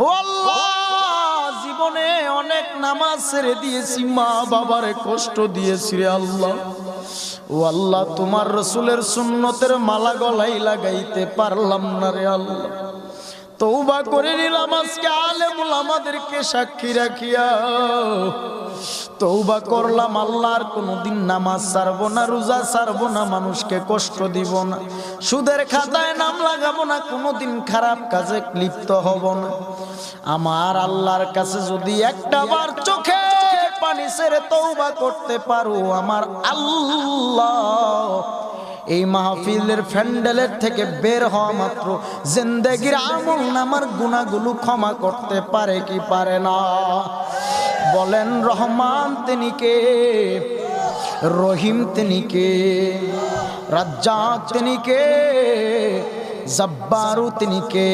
ও আল্লাহ, জীবনে অনেক নামাজ ছেড়ে দিয়েছি, মা বাবারে কষ্ট দিয়েছি রে আল্লাহ। ও আল্লাহ, তোমার রসুলের সুন্নতের মালা গলায় লাগাইতে পারলাম না রে আল্লাহ। তওবা করে নিলাম আজকে আলেমুল আমাদেরকে সাক্ষী রাখিয়া। তওবা করলাম আল্লাহ, আর কোনোদিন নামাজ ছাড়বো না, রোজা ছাড়বো না, মানুষকে কষ্ট দিব না, সুদের খাতায় নাম লাগাবো না, কোনোদিন খারাপ কাজে লিপ্ত হব না। আমার আল্লাহর কাছে যদি একটা বার চোখে পানি ছেড়ে তওবা করতে পারো, আমার আল্লাহ এই মাহফিলের প্যান্ডেলের থেকে বের হওয়া মাত্র জিন্দেগির আমল নামার গুনাহগুলো ক্ষমা করতে পারে কি পারে না? বলেন রহমান তিনি কে, রহিম তিনি কে, রাজ্জাক তিনি কে, জব্বারু তিনি কে?